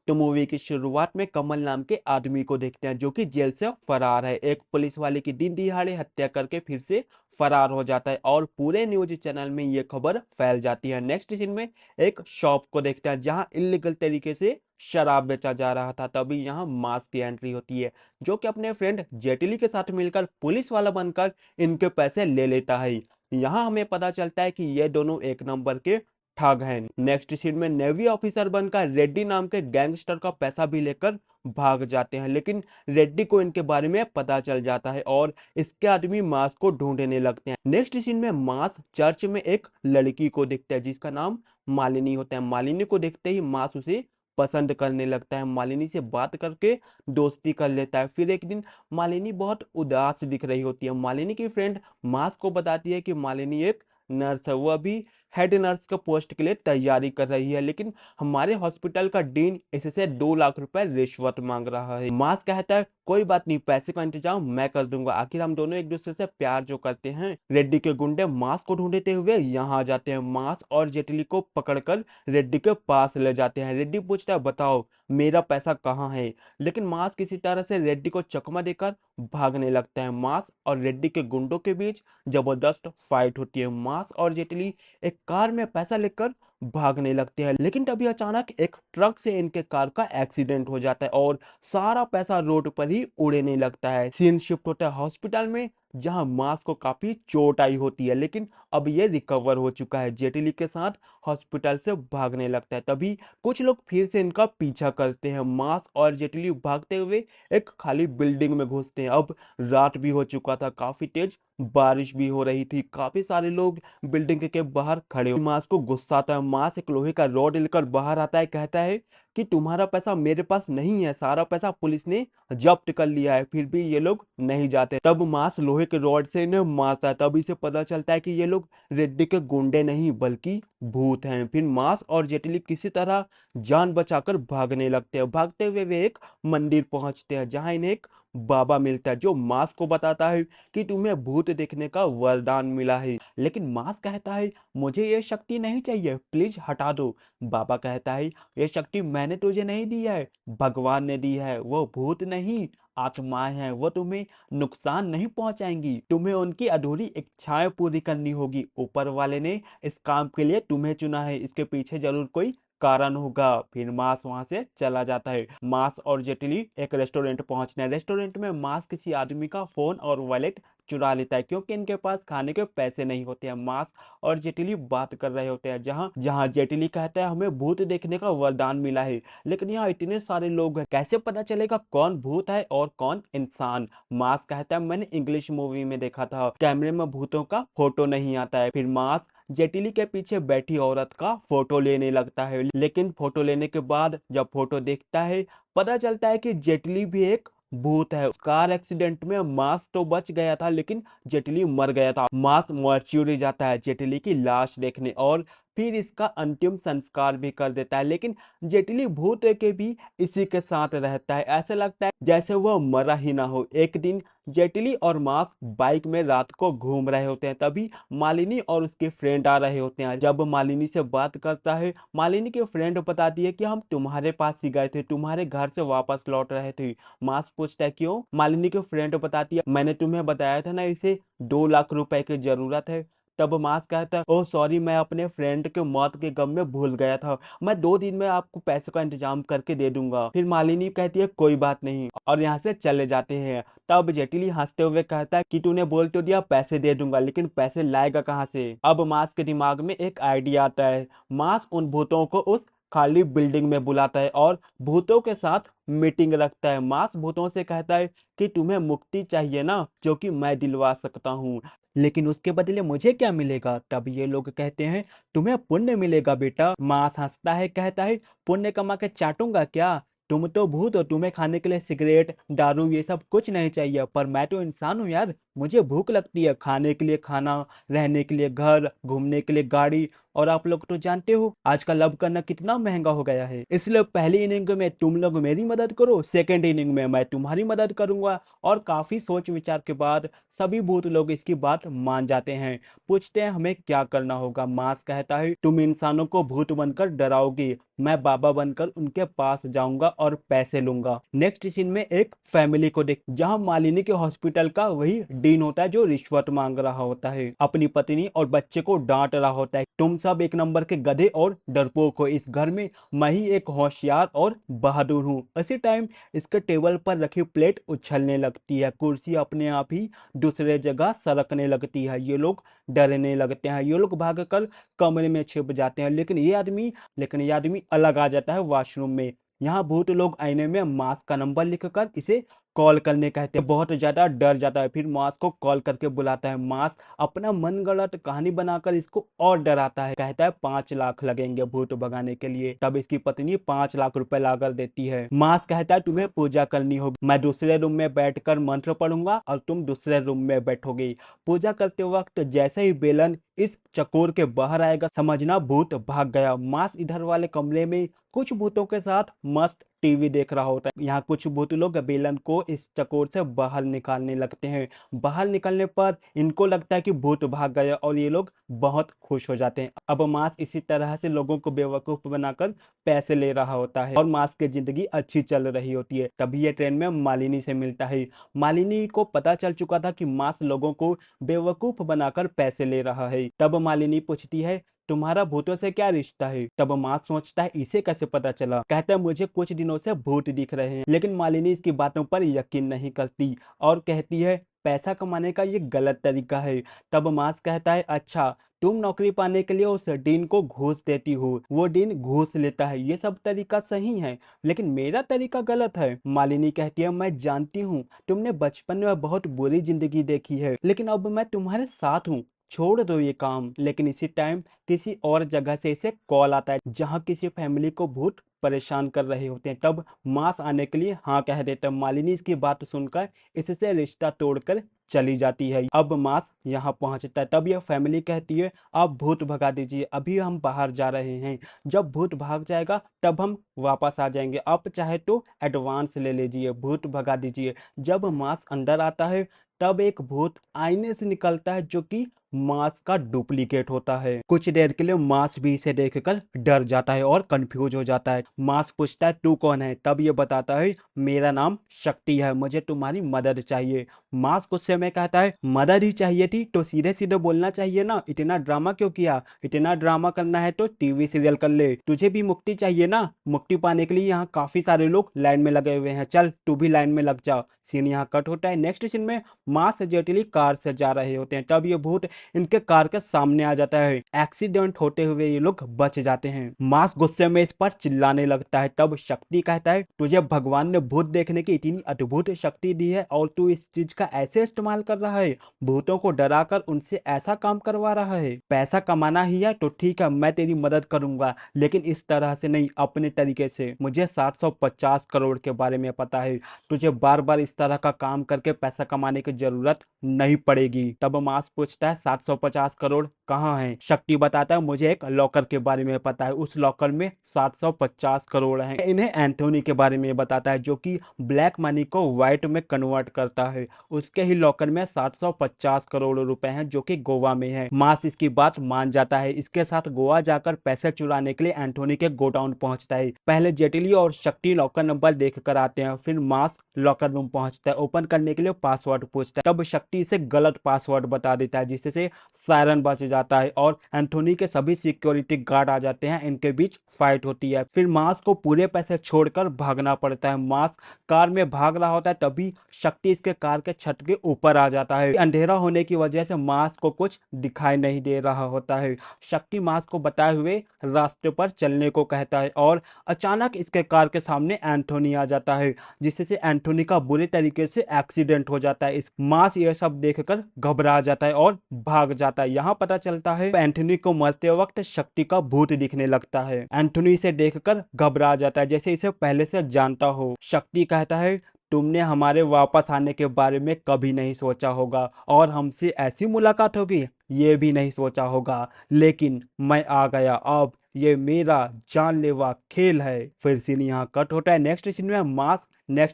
तो मूवी की शुरुआत में कमल नाम के आदमी को देखते हैं जो कि जेल से फरार है। एक पुलिस वाले की दिन दिहाड़े हत्या करके फिर से फरार हो जाता है और पूरे न्यूज चैनल में ये खबर फैल जाती है। नेक्स्ट सीन में एक शॉप को देखते हैं जहां इलीगल तरीके से शराब बेचा जा रहा था। तभी यहाँ मास की एंट्री होती है जो कि अपने फ्रेंड जेटली के साथ मिलकर पुलिस वाला बनकर इनके पैसे ले लेता है। यहाँ हमें पता चलता है कि ये दोनों एक नंबर के ठग हैं। नेक्स्ट सीन में नेवी ऑफिसर बनकर रेड्डी नाम के गैंगस्टर का पैसा भी लेकर भाग जाते हैं, लेकिन रेड्डी को इनके बारे में पता चल जाता है और इसके आदमी मास को ढूंढने लगते हैं। नेक्स्ट सीन में मास चर्च में एक लड़की को देखता है जिसका नाम मालिनी होता है। मालिनी को देखते ही मास उसे पसंद करने लगता है। मालिनी से बात करके दोस्ती कर लेता है। फिर एक दिन मालिनी बहुत उदास दिख रही होती है। मालिनी की फ्रेंड मास को बताती है कि मालिनी एक नर्स है, वो अभी हेड नर्स के पोस्ट के लिए तैयारी कर रही है, लेकिन हमारे हॉस्पिटल का डीन इससे 2 लाख रुपए रिश्वत मांग रहा है। मास कहता है कोई बात नहीं, पैसे का इंतजाम मैं कर दूंगा। आखिर हम दोनों एक दूसरे से प्यार जो करते हैं। रेड्डी के गुंडे मास को ढूंढते हुए यहाँ आ जाते हैं। मास और जेटली को पकड़कर रेड्डी के पास ले जाते हैं। रेड्डी पूछता है बताओ मेरा पैसा कहाँ है, लेकिन मास किसी तरह से रेड्डी को चकमा देकर भागने लगता है। मास और रेड्डी के गुंडों के बीच जबरदस्त फाइट होती है। मास और जेटली एक कार में पैसा लेकर भागने लगते हैं, लेकिन तभी अचानक एक ट्रक से इनके कार का एक्सीडेंट हो जाता है और सारा पैसा रोड पर ही उड़ने लगता है। सीन शिफ्ट होता है हॉस्पिटल में जहां मास को काफी चोट आई होती है, लेकिन अब ये रिकवर हो चुका है। जेटली के साथ हॉस्पिटल से भागने लगता है। तभी कुछ लोग फिर से इनका पीछा करते हैं। मास और जेटली भागते हुए एक खाली बिल्डिंग में घुसते हैं। अब रात भी हो चुका था, काफी तेज बारिश भी हो रही थी। काफी सारे लोग बिल्डिंग के बाहर खड़े। मास को गुस्सा आता है। मास एक लोहे का रॉड लेकर बाहर आता है, कहता है कि तुम्हारा पैसा मेरे पास नहीं है, सारा पैसा पुलिस ने जब्त कर लिया है। फिर भी ये लोग नहीं जाते। तब मास लोहे के रॉड से इन्हें मारता है। तब इसे पता चलता है कि ये लोग रेड्डी के गुंडे नहीं बल्कि भूत हैं। फिर मास और जेटली किसी तरह जान बचाकर भागने लगते हैं। भागते हुए वे एक मंदिर पहुंचते हैं जहां इन्हें एक बाबा मिलता है जो मास को बताता है कि तुम्हें भूत देखने का वरदान मिला है। लेकिन मास कहता है मुझे ये शक्ति नहीं चाहिए, प्लीज हटा दो। बाबा कहता है ये शक्ति मैंने तुझे नहीं दी है, भगवान ने दी है। वो भूत नहीं आत्माएं हैं, वो तुम्हें नुकसान नहीं पहुंचाएंगी। तुम्हें उनकी अधूरी इच्छाएं पूरी करनी होगी। ऊपर वाले ने इस काम के लिए तुम्हें चुना है, इसके पीछे जरूर कोई कारण होगा। फिर मास वहां से चला जाता है। मास और जेटली एक रेस्टोरेंट पहुंचते हैं। रेस्टोरेंट में मास किसी आदमी का फोन और वॉलेट चुरा लेता है क्योंकि इनके पास खाने के पैसे नहीं होते हैं। मास और जेटली बात कर रहे होते हैं जहां जहां जेटली कहता है हमें भूत देखने का वरदान मिला है, लेकिन यहाँ इतने सारे लोग हैं, कैसे पता चलेगा कौन भूत है और कौन इंसान। मास कहता है मैंने इंग्लिश मूवी में देखा था, कैमरे में भूतों का फोटो नहीं आता है। फिर मास जेटली के पीछे बैठी औरत का फोटो लेने लगता है, लेकिन फोटो लेने के बाद जब फोटो देखता है पता चलता है कि जेटली भी एक भूत है। कार एक्सीडेंट में मास तो बच गया था लेकिन जेटली मर गया था। मास मॉर्च्यूरी जाता है जेटली की लाश देखने और फिर इसका अंतिम संस्कार भी कर देता है, लेकिन जेटली भूत के भी इसी के साथ रहता है। ऐसा लगता है जैसे वह मरा ही ना हो। एक दिन जेटली और मास बाइक में रात को घूम रहे होते हैं, तभी मालिनी और उसके फ्रेंड आ रहे होते हैं। जब मालिनी से बात करता है, मालिनी के फ्रेंड बताती है कि हम तुम्हारे पास ही गए थे, तुम्हारे घर से वापस लौट रहे थे। मास पूछता है क्यों? मालिनी के फ्रेंड बताती है मैंने तुम्हें बताया था ना इसे 2 लाख रुपए की जरूरत है। तब मास कहता है ओह सॉरी, मैं अपने फ्रेंड के मौत के गम में भूल गया था, मैं 2 दिन में आपको पैसे का इंतजाम करके दे दूंगा। फिर मालिनी कहती है कोई बात नहीं और यहाँ से चले जाते हैं। तब जेटली हंसते हुए कहता है कि तूने बोल तो दिया पैसे दे दूंगा, लेकिन पैसे लाएगा कहाँ से? अब मास के दिमाग में एक आइडिया आता है। मास उन भूतों को उस खाली बिल्डिंग में बुलाता है और भूतों के साथ मीटिंग रखता है। मास भूतों से कहता है कि तुम्हें मुक्ति चाहिए ना, जो कि मैं दिलवा सकता हूँ, लेकिन उसके बदले मुझे क्या मिलेगा? तब ये लोग कहते हैं तुम्हें पुण्य मिलेगा बेटा। मांस हंसता है, कहता है पुण्य कमा के चाटूंगा क्या? तुम तो भूत हो, तुम्हें खाने के लिए सिगरेट दारू ये सब कुछ नहीं चाहिए, पर मैं तो इंसान हूँ यार, मुझे भूख लगती है, खाने के लिए खाना, रहने के लिए घर, घूमने के लिए गाड़ी और आप लोग तो जानते हो आजकल लव करना कितना महंगा हो गया है, इसलिए पहली इनिंग में तुम लोग मेरी मदद करो, सेकेंड इनिंग में मैं तुम्हारी मदद करूंगा। और काफी सोच विचार के बाद सभी भूत लोग इसकी बात मान जाते हैं। पूछते हैं हमें क्या करना होगा। मांस कहता है तुम इंसानों को भूत बनकर डराओगी, मैं बाबा बनकर उनके पास जाऊंगा और पैसे लूंगा। नेक्स्ट सीन में एक फैमिली को देख, जहां मालिनी के हॉस्पिटल का वही डीन होता है जो रिश्वत मांग रहा होता है, अपनी पत्नी और बच्चे को डांट रहा होता है, तुम सब एक नंबर के गधे और डरपोक हो, इस घर में मैं ही एक होशियार और बहादुर हूँ। इसी टाइम इसके टेबल पर रखी प्लेट उछलने लगती है, कुर्सी अपने आप ही दूसरे जगह सरकने लगती है, ये लोग डरने लगते हैं, ये लोग भागकर कमरे में छिप जाते हैं। लेकिन ये आदमी अलग आ जाता है वॉशरूम में। यहाँ भूत लोग आईने में मास का नंबर लिखकर इसे कॉल करने कहते हैं। बहुत ज्यादा डर जाता है, फिर मास को कॉल करके बुलाता है। मास अपना मनगढ़ंत कहानी बनाकर इसको और डराता है, कहता है 5 लाख लगेंगे भूत भगाने के लिए। तब इसकी पत्नी 5 लाख रुपए लाकर देती है। मास कहता है तुम्हें पूजा करनी होगी, मैं दूसरे रूम में बैठकर मंत्र पढ़ूंगा और तुम दूसरे रूम में बैठोगे। पूजा करते वक्त जैसे ही बेलन इस चकोर के बाहर आएगा समझना भूत भाग गया। मास इधर वाले कमरे में कुछ भूतों के साथ मस्त टीवी देख रहा होता है। यहाँ कुछ भूत लोग बेलन को इस चकोर से बाहर निकालने लगते हैं। बाहर निकलने पर इनको लगता है कि भूत भाग गया और ये लोग बहुत खुश हो जाते हैं। अब मास इसी तरह से लोगों को बेवकूफ बनाकर पैसे ले रहा होता है और मास की जिंदगी अच्छी चल रही होती है। तभी ये ट्रेन में मालिनी से मिलता है। मालिनी को पता चल चुका था कि मास लोगों को बेवकूफ बनाकर पैसे ले रहा है। तब मालिनी पूछती है तुम्हारा भूतों से क्या रिश्ता है। तब मास सोचता है इसे कैसे पता चला। कहता है मुझे कुछ दिनों से भूत दिख रहे हैं, लेकिन मालिनी इसकी बातों पर यकीन नहीं करती और कहती है पैसा कमाने का ये गलत तरीका है। तब मास कहता है अच्छा तुम नौकरी पाने के लिए उस डीन को घूस देती हो, वो डीन घूस लेता है, ये सब तरीका सही है, लेकिन मेरा तरीका गलत है। मालिनी कहती है मैं जानती हूँ तुमने बचपन में बहुत बुरी जिंदगी देखी है, लेकिन अब मैं तुम्हारे साथ हूँ, छोड़ दो ये काम। लेकिन इसी टाइम किसी और जगह से इसे कॉल आता है जहां किसी फैमिली को भूत परेशान कर रहे होते हैं। तब मास आने के लिए हाँ कह देता है। मालिनी इसकी बात सुनकर इससे रिश्ता तोड़कर चली जाती है। अब मास यहाँ पहुंचता है। तब यह फैमिली कहती है आप भूत भगा दीजिए, अभी हम बाहर जा रहे हैं, जब भूत भाग जाएगा तब हम वापस आ जाएंगे, आप चाहे तो एडवांस ले लीजिए, भूत भगा दीजिए। जब मास अंदर आता है तब एक भूत आईने से निकलता है जो कि मास का डुप्लीकेट होता है। कुछ देर के लिए मास भी इसे देखकर डर जाता है और कंफ्यूज हो जाता है। मास पूछता है तू कौन है। तब ये बताता है मेरा नाम शक्ति है, मुझे तुम्हारी मदद चाहिए। मास गुस्से में कहता है मदद ही चाहिए थी तो सीधे सीधे बोलना चाहिए ना, इतना ड्रामा क्यों किया। इतना ड्रामा करना है तो टीवी सीरियल कर ले, तुझे भी मुक्ति चाहिए ना, मुक्ति पाने के लिए यहाँ काफी सारे लोग लाइन में लगे हुए हैं, चल तू भी लाइन में लग जा। सीन यहाँ कट होता है। नेक्स्ट सीन में मास जेटली कार से जा रहे होते हैं। तब ये भूत इनके कार के सामने आ जाता है। एक्सीडेंट होते हुए ये लोग बच जाते हैं। मास गुस्से में इस पर चिल्लाने लगता है। तब शक्ति कहता है तुझे भगवान ने भूत देखने की इतनी अद्भुत शक्ति दी है और तू इस चीज का ऐसे इस्तेमाल कर रहा है, भूतों को डराकर उनसे ऐसा काम करवा रहा है। पैसा कमाना ही है तो ठीक है मैं तेरी मदद करूंगा, लेकिन इस तरह से नहीं, अपने तरीके से। मुझे 750 करोड़ के बारे में पता है, तुझे बार बार इस तरह का काम करके पैसा कमाने की जरूरत नहीं पड़ेगी। तब मास पूछता है 750 करोड़ कहाँ है। शक्ति बताता है मुझे एक लॉकर के बारे में पता है, उस लॉकर में 750 करोड़ हैं। इन्हें एंथोनी के बारे में बताता है जो कि ब्लैक मनी को व्हाइट में कन्वर्ट करता है, उसके ही लॉकर में 750 करोड़ रुपए हैं जो कि गोवा में है। मास इसकी बात मान जाता है। इसके साथ गोवा जाकर पैसे चुराने के लिए एंथोनी के गोडाउन पहुंचता है। पहले जेटली और शक्ति लॉकर नंबर देख कर आते हैं, फिर मास लॉकर रूम पहुंचता है। ओपन करने के लिए पासवर्ड पूछता है। तब शक्ति से गलत पासवर्ड बता देता है जिससे सायरन बच जाता है और एंथोनी के सभी सिक्योरिटी गार्ड आ जाते हैं। इनके बीच फाइट होती है। फिर मास को पूरे पैसे छोड़कर भागना पड़ता है। मास कार में भाग रहा होता है तभी शक्ति इसके कार के छत के ऊपर आ जाता है। अंधेरा होने की वजह से मास को कुछ दिखाई नहीं दे रहा होता है। शक्ति मास को बताए हुए रास्ते पर चलने को कहता है और अचानक इसके कार के सामने एंथोनी आ जाता है जिससे एंथोनी का बुरे तरीके से एक्सीडेंट हो जाता है। इस मास ये सब देखकर घबरा जाता है और भाग जाता है। यहाँ पता चलता है एंथोनी को मरते वक्त शक्ति का भूत दिखने लगता है। एंथोनी इसे देखकर घबरा जाता है जैसे इसे पहले से जानता हो। शक्ति कहता है तुमने हमारे वापस आने के बारे में कभी नहीं सोचा होगा और हमसे ऐसी मुलाकात होगी ये भी नहीं सोचा होगा, लेकिन मैं आ गया, अब ये मेरा जानलेवा खेल है। फिर सीन यहाँ कट होता है। नेक्स्ट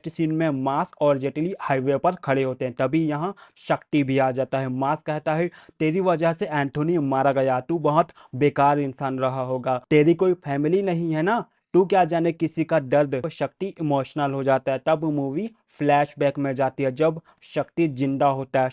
सीन में मास और जेटली हाईवे पर खड़े होते हैं। तभी यहाँ शक्ति भी आ जाता है। मास कहता है, तेरी वजह से एंथोनी मारा गया, तू बहुत बेकार इंसान रहा होगा, तेरी कोई फैमिली नहीं है ना, तू क्या जाने किसी का दर्द। तो शक्ति इमोशनल हो जाता है। तब मूवी फ्लैशबैक में जाती है, जब शक्ति जिंदा होता है।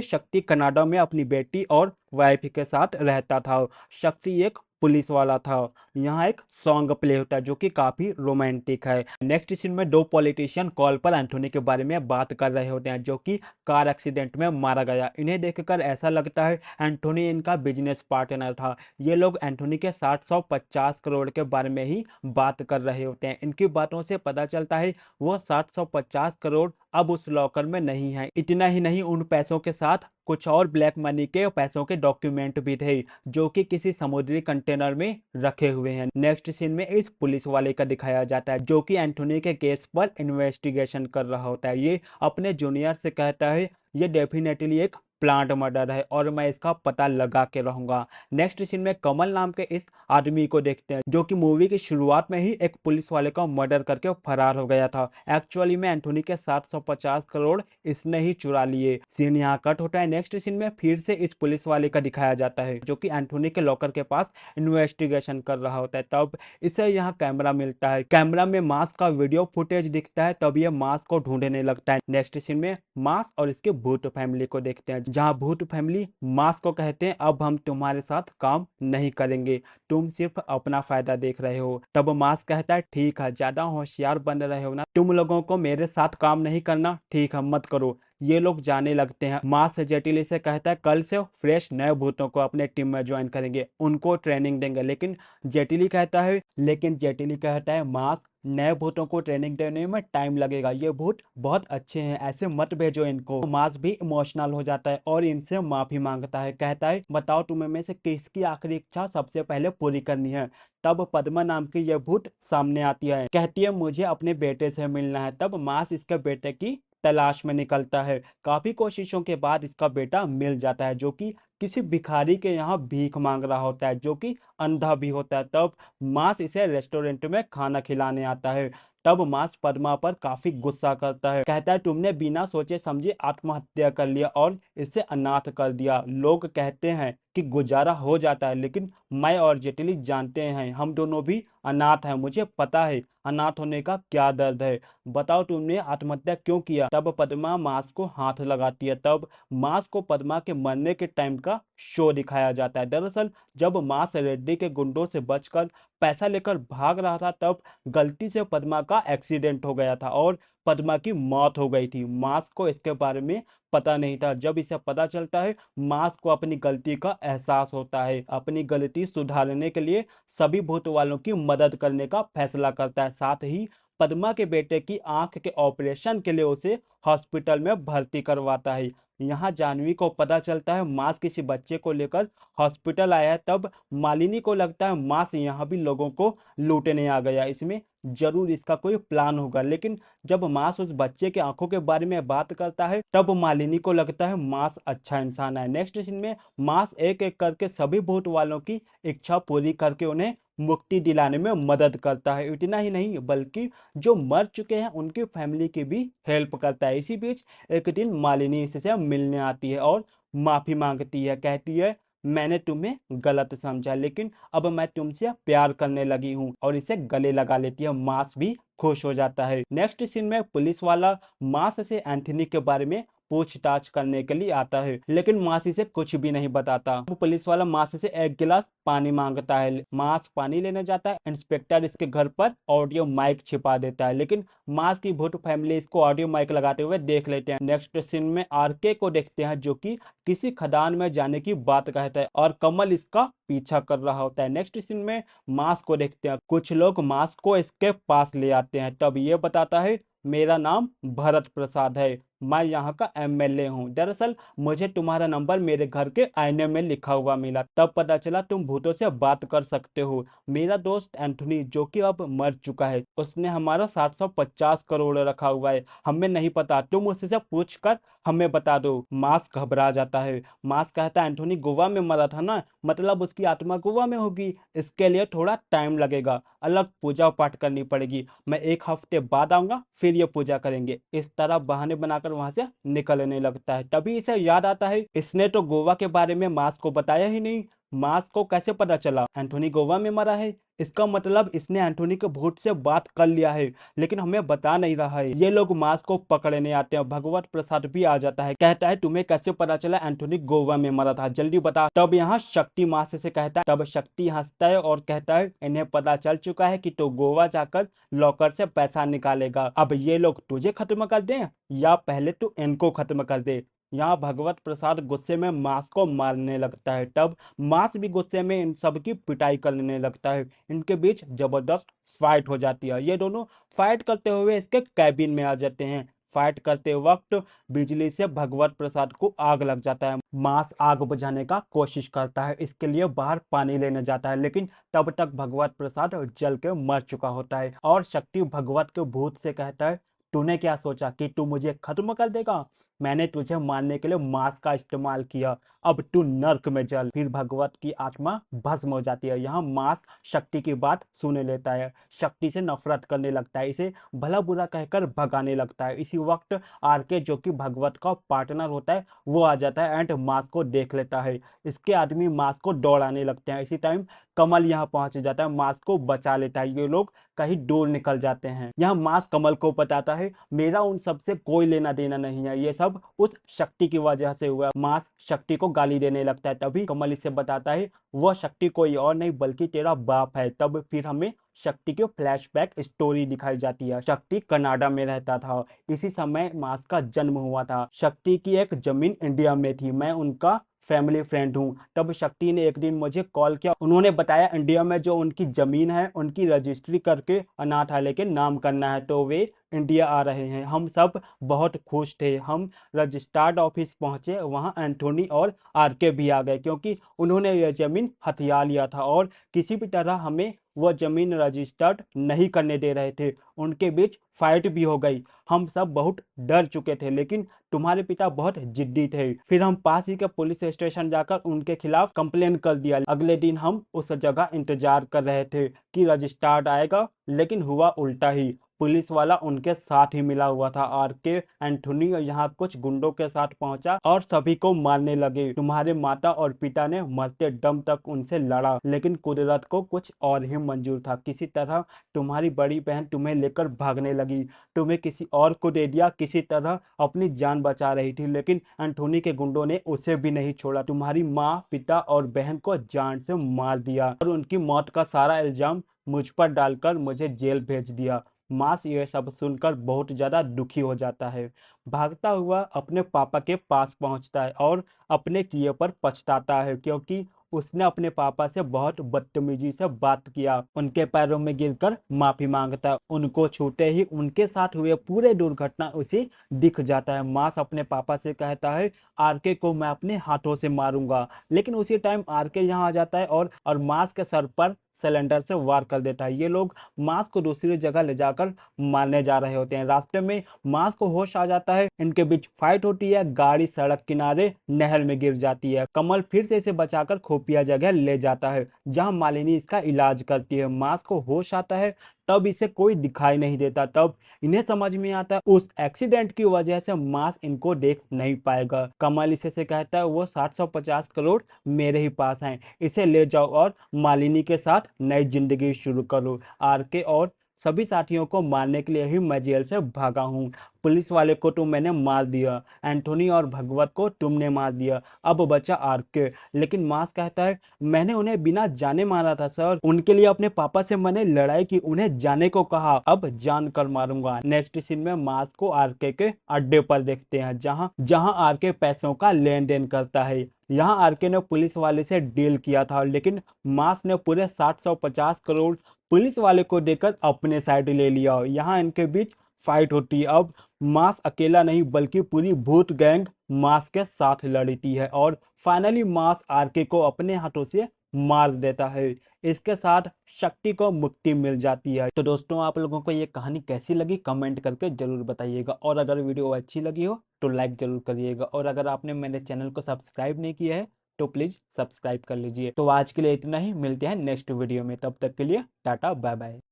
शक्ति कनाडा में अपनी बेटी और वाइफ के साथ रहता था। शक्ति एक पुलिस वाला था। यहाँ एक सॉन्ग प्ले होता है जो कि काफी रोमांटिक है। नेक्स्ट सीन में दो पॉलिटिशियन कॉल पर एंथोनी के बारे में बात कर रहे होते हैं, जो कि कार एक्सीडेंट में मारा गया। इन्हें देखकर ऐसा लगता है एंथोनी इनका बिजनेस पार्टनर था। ये लोग एंथोनी के 750 करोड़ के बारे में ही बात कर रहे होते हैं। इनकी बातों से पता चलता है वो 750 करोड़ अब उस लॉकर में नहीं है। इतना ही नहीं, उन पैसों के साथ कुछ और ब्लैक मनी के पैसों के डॉक्यूमेंट भी थे, जो कि किसी समुद्री कंटेनर में रखे हुए हैं। नेक्स्ट सीन में इस पुलिस वाले का दिखाया जाता है, जो कि एंथोनी के केस पर इन्वेस्टिगेशन कर रहा होता है। ये अपने जूनियर से कहता है, ये डेफिनेटली एक प्लांट मर्डर है और मैं इसका पता लगा के रहूंगा। नेक्स्ट सीन में कमल नाम के इस आदमी को देखते हैं, जो कि मूवी की शुरुआत में ही एक पुलिस वाले का मर्डर करके फरार हो गया था। एक्चुअली में एंथोनी के 750 करोड़ इसने ही चुरा लिए। सीन यहाँ कट होता है। नेक्स्ट सीन में फिर से इस पुलिस वाले का दिखाया जाता है, जो कि एंथोनी के लॉकर के पास इन्वेस्टिगेशन कर रहा होता है। तब इसे यहाँ कैमरा मिलता है। कैमरा में मास का वीडियो फुटेज दिखता है। तब ये मास को ढूंढने लगता है। नेक्स्ट सीन में मास और इसके भूत फैमिली को देखते हैं, जहां भूत फैमिली मास को कहते हैं, अब हम तुम्हारे साथ काम नहीं करेंगे, तुम सिर्फ अपना फायदा देख रहे हो। तब मास कहता है, ठीक है, ज्यादा होशियार बन रहे हो ना, तुम लोगों को मेरे साथ काम नहीं करना, ठीक है, मत करो। ये लोग जाने लगते हैं। मास जेटली से कहता है, कल से फ्रेश नए भूतों को अपने टीम में ज्वाइन करेंगे, उनको ट्रेनिंग देंगे। लेकिन जेटली कहता है, मास, नए भूतों को ट्रेनिंग देने में टाइम लगेगा, ये भूत बहुत अच्छे हैं, ऐसे मत भेजो इनको। मास भी इमोशनल हो जाता है और इनसे माफी मांगता है। कहता है, बताओ तुम्हें में से किसकी आखिरी इच्छा सबसे पहले पूरी करनी है। तब पद्मा नाम की यह भूत सामने आती है, कहती है, मुझे अपने बेटे से मिलना है। तब मास इसके बेटे की तलाश में निकलता है। काफी कोशिशों के बाद इसका बेटा मिल जाता है, जो कि किसी भिखारी के यहाँ भीख मांग रहा होता है, जो कि अंधा भी होता है। तब मास इसे रेस्टोरेंट में खाना खिलाने आता है। तब मास पद्मा पर काफी गुस्सा करता है, कहता है, तुमने बिना सोचे समझे आत्महत्या कर लिया और इसे अनाथ कर दिया। लोग कहते हैं कि गुजारा हो जाता है, लेकिन मैं और जेटली जानते हैं, हम दोनों भी अनाथ हैं। मुझे पता है अनाथ होने का क्या दर्द है। बताओ तुमने आत्महत्या क्यों किया। तब पद्मा मास को हाथ लगाती है। तब मास को पद्मा के मरने के टाइम का शो दिखाया जाता है। दरअसल जब मास रेड्डी के गुंडों से बचकर पैसा लेकर भाग रहा था, तब गलती से पद्मा का एक्सीडेंट हो गया था और पद्मा की मौत हो गई थी। मास को इसके बारे में पता नहीं था। जब इसे पता चलता है, मास को अपनी गलती का एहसास होता है। अपनी गलती सुधारने के लिए सभी भूत वालों की मदद करने का फैसला करता है। साथ ही पद्मा के बेटे की आंख के ऑपरेशन के लिए उसे हॉस्पिटल में भर्ती करवाता है। यहाँ जानवी को पता चलता है मास किसी बच्चे को लेकर हॉस्पिटल आया है। तब मालिनी को लगता है मास यहाँ भी लोगों को लूटने आ गया, इसमें जरूर इसका कोई प्लान होगा। लेकिन जब मास उस बच्चे के आंखों के बारे में बात करता है, तब मालिनी को लगता है मास अच्छा इंसान है। नेक्स्ट सीन में मास एक एक करके सभी भूत वालों की इच्छा पूरी करके उन्हें मुक्ति दिलाने में मदद करता है। इतना ही नहीं, बल्कि जो मर चुके हैं उनकी फैमिली की भी हेल्प करता है। इसी बीच एक दिन मालिनी इससे मिलने आती है और माफी मांगती है, कहती है, मैंने तुम्हें गलत समझा, लेकिन अब मैं तुमसे प्यार करने लगी हूँ, और इसे गले लगा लेती है। मास भी खुश हो जाता है। नेक्स्ट सीन में पुलिस वाला मास से एंथनी के बारे में पूछताछ करने के लिए आता है, लेकिन मास इसे कुछ भी नहीं बताता। वो पुलिस वाला मास से एक गिलास पानी मांगता है। मास पानी लेने जाता है। इंस्पेक्टर इसके घर पर ऑडियो माइक छिपा देता है, लेकिन मास की भूत फैमिली इसको ऑडियो माइक लगाते हुए देख लेते हैं। नेक्स्ट सीन में आरके को देखते हैं, जो कि किसी खदान में जाने की बात कहता है और कमल इसका पीछा कर रहा होता है। नेक्स्ट सीन में मास को देखते हैं। कुछ लोग मास को इसके पास ले आते हैं। तब ये बताता है, मेरा नाम भरत प्रसाद है, मैं यहाँ का एमएलए हूँ। दरअसल मुझे तुम्हारा नंबर मेरे घर के आईने में लिखा हुआ मिला, तब पता चला तुम भूतों से बात कर सकते हो। मेरा दोस्त एंथोनी, जो कि अब मर चुका है, उसने हमारा 750 करोड़ रखा हुआ है। हमें नहीं पता, तुम उससे पूछ कर हमें बता दो। मास घबरा जाता है। मास कहता है, एंथोनी गोवा में मरा था ना, मतलब उसकी आत्मा गोवा में होगी। इसके लिए थोड़ा टाइम लगेगा, अलग पूजा पाठ करनी पड़ेगी। मैं 1 हफ्ते बाद आऊंगा, फिर ये पूजा करेंगे। इस तरह बहाने बनाकर वहां से निकलने लगता है। तभी इसे याद आता है, इसने तो गोवा के बारे में मास को बताया ही नहीं। मास को कैसे पता चला एंथोनी गोवा में मरा है? इसका मतलब इसने एंथोनी के भूत से बात कर लिया है, लेकिन हमें बता नहीं रहा है। ये लोग मास को पकड़ने आते हैं। भगवत प्रसाद भी आ जाता है, कहता है तुम्हें कैसे पता चला एंथोनी गोवा में मरा था, जल्दी बता। तब यहाँ शक्ति मास से कहता है, तब शक्ति हंसता है और कहता है, इन्हें पता चल चुका है कि तू गोवा जाकर लॉकर से पैसा निकालेगा। अब ये लोग तुझे खत्म कर दें या पहले तू इनको खत्म कर दे। यहाँ भगवत प्रसाद गुस्से में मास को मारने लगता है। तब मास भी गुस्से में इन सब की पिटाई करने लगता है। इनके बीच जबरदस्त फाइट हो जाती है। ये दोनों फाइट करते हुए इसके कैबिन में आ जाते हैं। फाइट करते वक्त बिजली से भगवत प्रसाद को आग लग जाता है। मास आग बुझाने का कोशिश करता है, इसके लिए बाहर पानी लेने जाता है, लेकिन तब तक भगवत प्रसाद जल के मर चुका होता है। और शक्ति भगवत के भूत से कहता है, तूने क्या सोचा कि तू मुझे खत्म कर देगा? मैंने तुझे मारने के लिए मांस का इस्तेमाल किया, अब तू नर्क में जल। फिर भगवत की आत्मा भस्म हो जाती है। यहाँ मांस शक्ति की बात सुन लेता है, शक्ति से नफरत करने लगता है, इसे भला बुरा कहकर भगाने लगता है। इसी वक्त आरके, जो कि भगवत का पार्टनर होता है, वो आ जाता है एंड मांस को देख लेता है। इसके आदमी मांस को दौड़ाने लगते हैं। इसी टाइम कमल यहाँ पहुंच जाता है, मांस को बचा लेता है। ये लोग कहीं दूर निकल जाते हैं। यहाँ मांस कमल को बताता है, मेरा उन सब से कोई लेना देना नहीं है, ये सब उस शक्ति की वजह से हुआ। मांस शक्ति को गाली देने लगता है। तभी कमल इसे बताता है, वह शक्ति कोई और नहीं बल्कि तेरा बाप है। तब फिर हमें शक्ति की फ्लैशबैक स्टोरी दिखाई जाती है। शक्ति कनाडा में रहता था, इसी समय मास का जन्म हुआ था। शक्ति की एक जमीन इंडिया में थी, मैं उनका फैमिली फ्रेंड हूँ। तब शक्ति ने एक दिन मुझे कॉल किया, उन्होंने बताया इंडिया में जो उनकी जमीन है उनकी रजिस्ट्री करके अनाथालय के नाम करना है, तो वे इंडिया आ रहे हैं। हम सब बहुत खुश थे। हम रजिस्ट्रार्ड ऑफिस पहुंचे, वहां एंथोनी और आरके भी आ गए, क्योंकि उन्होंने यह जमीन हथिया लिया था और किसी भी तरह हमें वह जमीन रजिस्टर्ड नहीं करने दे रहे थे। उनके बीच फाइट भी हो गई। हम सब बहुत डर चुके थे, लेकिन तुम्हारे पिता बहुत जिद्दी थे। फिर हम पास ही के पुलिस स्टेशन जाकर उनके खिलाफ कंप्लेन कर दिया। अगले दिन हम उस जगह इंतजार कर रहे थे कि रजिस्ट्रार्ड आएगा, लेकिन हुआ उल्टा ही। पुलिस वाला उनके साथ ही मिला हुआ था। आरके एंथोनी यहाँ कुछ गुंडों के साथ पहुंचा और सभी को मारने लगे। तुम्हारे माता और पिता ने मरते दम तक उनसे लड़ा, लेकिन कुदरत को कुछ और ही मंजूर था। किसी तरह तुम्हारी बड़ी बहन तुम्हें लेकर भागने लगी, तुम्हें किसी और को दे दिया। किसी तरह अपनी जान बचा रही थी, लेकिन एंथोनी के गुंडों ने उसे भी नहीं छोड़ा। तुम्हारी माँ, पिता और बहन को जान से मार दिया और उनकी मौत का सारा इल्जाम मुझ पर डालकर मुझे जेल भेज दिया। मास यह सब सुनकर बहुत ज्यादा दुखी हो जाता है। भागता हुआ अपने पापा के पास पहुंचता है और अपने किए पर पछताता है, क्योंकि उसने अपने पापा से बहुत बदतमीजी से बात किया। उनके पैरों में गिरकर माफी मांगता है। उनको छूते ही उनके साथ हुए पूरे दुर्घटना उसे दिख जाता है। मास अपने पापा से कहता है, आरके को मैं अपने हाथों से मारूंगा, लेकिन उसी टाइम आरके यहाँ आ जाता है और मास के सर पर सिलेंडर से वार कर देता है। ये लोग मास को दूसरी जगह ले जाकर मारने जा रहे होते हैं। रास्ते में मास को होश आ जाता है, इनके बीच फाइट होती है। गाड़ी सड़क किनारे नहर में गिर जाती है। कमल फिर से इसे बचाकर खुफिया जगह ले जाता है, जहां मालिनी इसका इलाज करती है। मास को होश आता है, तब इसे कोई दिखाई नहीं देता। तब इन्हें समझ में आता है उस एक्सीडेंट की वजह से मास इनको देख नहीं पाएगा। कमल इसे से कहता है, वो 750 करोड़ मेरे ही पास हैं, इसे ले जाओ और मालिनी के साथ नई जिंदगी शुरू करो। आरके और सभी साथियों को मारने के लिए ही मैं जेल से भागा हूँ। पुलिस वाले को तो मैंने मार दिया, एंथोनी और भगवत को तुमने मार दिया, अब बचा आरके। लेकिन मास कहता है, मैंने उन्हें बिना जाने मारा था सर, उनके लिए अपने पापा से मैंने लड़ाई की, उन्हें जाने को कहा, अब जान कर मारूंगा। नेक्स्ट सीन में मास को आरके के अड्डे पर देखते हैं, जहाँ जहाँ आरके पैसों का लेन देन करता है। यहाँ आरके ने पुलिस वाले से डील किया था, लेकिन मास ने पूरे 750 करोड़ पुलिस वाले को देकर अपने साइड ले लिया। यहाँ इनके बीच फाइट होती है। अब मास अकेला नहीं बल्कि पूरी भूत गैंग मास के साथ लड़ती है और फाइनली मास आरके को अपने हाथों से मार देता है। इसके साथ शक्ति को मुक्ति मिल जाती है। तो दोस्तों, आप लोगों को ये कहानी कैसी लगी कमेंट करके जरूर बताइएगा, और अगर वीडियो अच्छी लगी हो तो लाइक जरूर करिएगा, और अगर आपने मेरे चैनल को सब्सक्राइब नहीं किया है तो प्लीज सब्सक्राइब कर लीजिए। तो आज के लिए इतना ही, मिलते हैं नेक्स्ट वीडियो में, तब तक के लिए टाटा बाय बाय।